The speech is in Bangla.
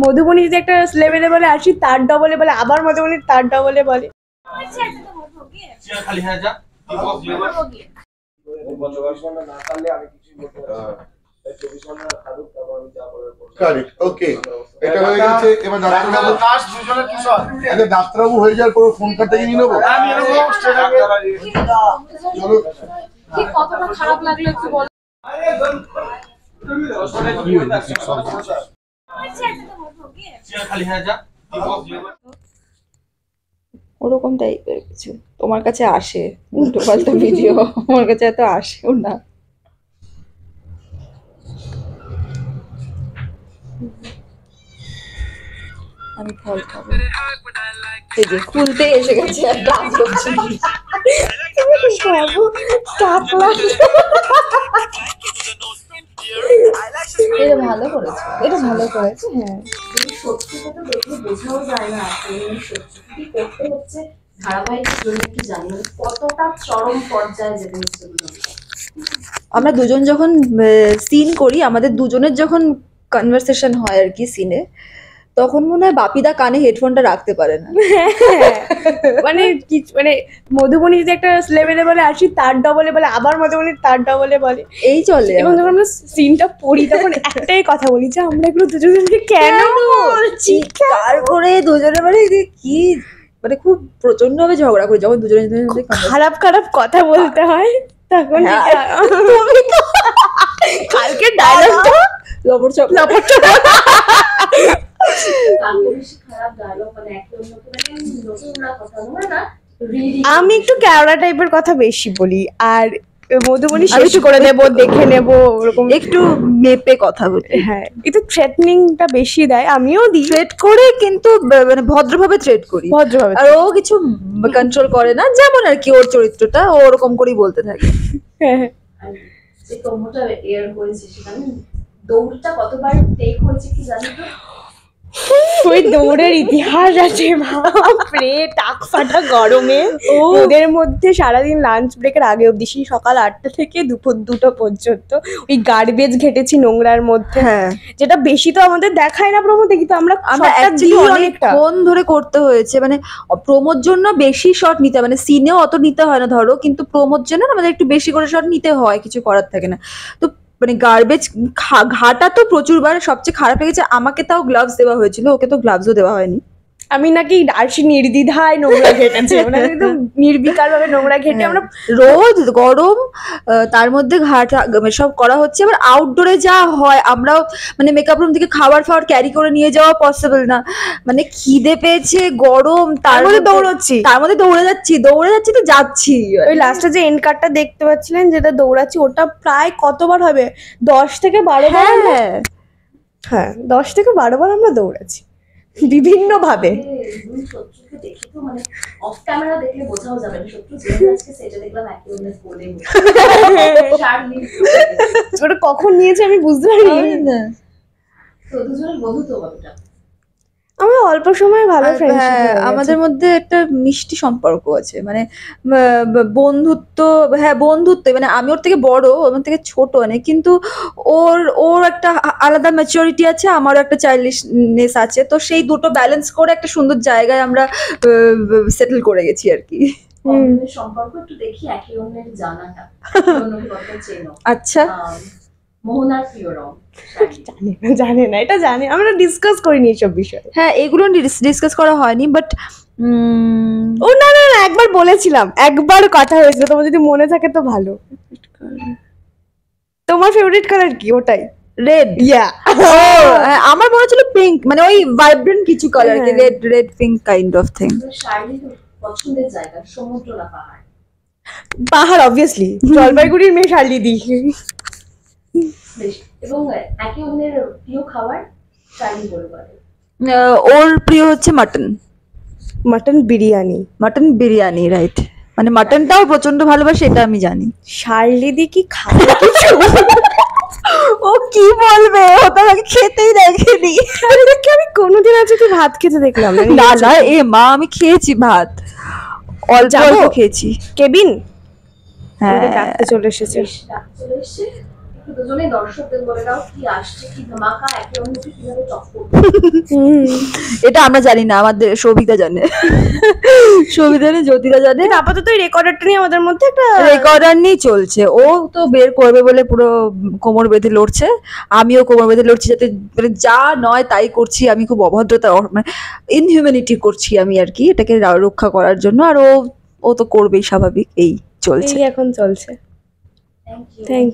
মধুবনী যদি একটা লেভেলে বলে আসি তার ডবলে বলে, আবার মধুবনী তার ডবলে বলে। ডাক্তারবাবু হয়ে যাওয়ার পর ফোন কার্ড থেকে নিয়ে নেবো। কতটা খারাপ লাগলো একটু বল। ওরকম টাইপের কিছু তোমার কাছে আসে, উল্টো পাল্টা ভিডিও আমার কাছে এত আসেও না। আমি ফল খাবো, এই যে খুলতে এসে গেছে আর ডাক করছে। এটা ভালো করেছে, এটা ভালো করেছে। হ্যাঁ, সত্যি কথা দেখে বোঝাও যায় না সত্যি কি করতে হচ্ছে ধারাবাহিকের জন্য কি জানি না কতটা চরম পর্যায়ে যেতে হচ্ছে। আমরা দুজন যখন সিন করি, আমাদের দুজনের যখন কনভারসেশন হয় আর কি সিনে, তখন মনে হয় বাপিদা কানে হেডফোনটা রাখতে পারে না। মানে মানে মধুবনী যদি একটা লেভেলে বলে আসি তার ডবলে বলে, আবার মধুবনী তার ডবলে বলে, এই চলে। এবং যখন আমরা সিনটা পড়ি তখন একটাই কথা বলি যে আমরা এগুলো দুজনকে কেন বলছি, কার করে দুজনে মানে কি মানে খুব প্রচন্ড ভাবে ঝগড়া করি যখন দুজনে খারাপ খারাপ কথা বলতে হয় তখন। কালকে ডায়লগটা লবর চপ লবর চপ আমি একটু ক্যাওড়া টাইপের কথা বেশি বলি, আর মধুবনী শেষ করে দেবো, দেখে নেবো, ওরকম একটু মেপে কথা বলি। হ্যাঁ, একটু থ্রেটনিংটা বেশি দেয়, আমিও দিই, থ্রেট করে কিন্তু মানে ভদ্রভাবে থ্রেট করি, ভদ্রভাবে। আর ও কিছু কন্ট্রোল করে না, যেমন আর কি ওর চরিত্রটা ও ওরকম করেই বলতে থাকে। হ্যাঁ, যে প্রোমোটা এয়ার হয়েছে সেখানে দৌড়টা কতবার টেক হয়েছে কি জানি তো? ওই দৌড়ের ইতিহাস আছে বাপরে, টাক ফাটা গরমে ওদের মধ্যে সারাদিন লাঞ্চ ব্রেকের আগে অব্দি, সেই সকাল 8টা থেকে দুপুর 2টা পর্যন্ত ওই গার্বেজ ঘেটেছি নোংরার মধ্যে। হ্যাঁ, যেটা বেশি তো আমাদের দেখায় না প্রোমোতে, কিন্তু আমরা অনেকক্ষণ ধরে করতে হয়েছে। মানে প্রোমোর জন্য বেশি শট নিতে হয়, মানে সিনেও অত নিতে হয় না ধরো, কিন্তু প্রোমোর জন্য আমাদের একটু বেশি করে শট নিতে হয়, কিছু করার থাকে না। তো মানে গার্বেজ ঘাটা তো প্রচুরবার। সবচেয়ে খারাপ লেগেছে আমাকে, তাও গ্লাভস দেওয়া হয়েছিল, ওকে তো গ্লাভসও দেওয়া হয়নি। আমি নাকি আরশি নির্দ্বিধায় নোংরা ঘেটেছে, মানে একদম নির্বিকার ভাবে নোংরা ঘেটে আমরা রোদ গরম, তার মধ্যে ঘাট সব করা হচ্ছে। আবার আউটডোরে যা হয়, আমরাও মানে মেকআপ রুম থেকে খাবার ফাবার ক্যারি করে নিয়ে যাওয়া পসিবল না, মানে খিদে পেয়েছে, গরম, তার মধ্যে দৌড়াচ্ছি, দৌড়ে যাচ্ছি তো যাচ্ছি। ওই লাস্টে যে এন্ড কার্ডটা দেখতে পাচ্ছিলেন যেটা দৌড়াচ্ছি, ওটা প্রায় কতবার হবে, 10 থেকে 12 বার। হ্যাঁ, 10 থেকে 12 বার আমরা দৌড়াচ্ছি বিভিন্ন ভাবে। শত্রুকে দেখে তো মানে অফ ক্যামেরা দেখলে বোঝাও যাবে না শত্রু যে আজকে সেটা দেখলাম একই অন্য বলে ওটা কখন নিয়েছে আমি বুঝতে পারি না। তো দুজনের বন্ধুত্ব কতটা? আমরা অল্প সময় ভালো ফ্রেন্ডশিপ, আমাদের মধ্যে একটা মিষ্টি সম্পর্ক আছে, মানে বন্ধুত্ব। হ্যাঁ, বন্ধুত্ব, মানে আমি ওর থেকে বড়, আমার থেকে ছোট অনেক, কিন্তু ওর একটা আলাদা ম্যাচুরিটি আছে, আমারও একটা চাইল্ডিশনেস আছে। তো সেই দুটো ব্যালেন্স করে একটা সুন্দর জায়গায় আমরা সেটেল করে গেছি আর কি। সম্পর্ক একটু দেখি একে অন্যের জানাটা। আচ্ছা, মোহনার প্রিয় রং জানে না, এটা জানে, আমরা ডিসকাস করিনি এইসব বিষয়। হ্যাঁ, এগুলো ডিসকাস করা হয়নি, বাট ও না, একবার বলেছিলাম, একবার কথা হয়েছিল, তোমার যদি মনে থাকে তো ভালো। তোমার ফেভারিট কালার কি? ওটাই রেড। ইয়া, আমার মনে ছিল পিঙ্ক, মানে ওই ভাইব্রেন্ট কিছু কালার, কি red pink kind of thing. শাড়ির পছন্দের জায়গা সমুদ্র না পাহাড়? পাহাড়, অবভিয়াসলি। জলপাইগুড়ির মেয়ে শার্লিদি। এবং একে অন্যের প্রিয় খাবার শার্লি বলবে। ওর প্রিয় হচ্ছে মাটন বিরিয়ানি, রাইট। মানে মাটনটাও প্রচন্ড ভালোবাসে, এটা আমি জানি। শার্লিদি কি খাবে কিছু? ও কি বলবে, ও তো আমাকে খেতেই দেখেনি। আমি কোনোদিন আজকে ভাত খেতে দেখলাম না, এ মা, আমি খেয়েছি ভাত, অল্প খেয়েছি। কেবিন হ্যাঁ, ডাকতে চলে এসেছে। একটু দুজনেই দর্শকদের বলে দাও কি আসছে, কি ধামাকা, একে অন্যকে কিভাবে টক্কর। এটা আমরা জানি না, আমাদের সবিতা জানে। সবিতা জানে, জ্যোতিকা জানে। কিন্তু আপাতত এই রেকর্ডারটা নিয়ে আমাদের মধ্যে একটা রেকর্ডার নিয়ে চলছে, ও তো বের করবে বলে পুরো কোমর বেঁধে লড়ছে, আমিও কোমর বেঁধে লড়ছি, যাতে মানে যা নয় তাই করছি আমি, খুব অভদ্রতা মানে ইনহিউম্যানিটি করছি আমি আর কি, এটাকে রক্ষা করার জন্য। আর ও তো করবেই, স্বাভাবিক, এই চলছে। এই এখন চলছে। Thank you. থ্যাংক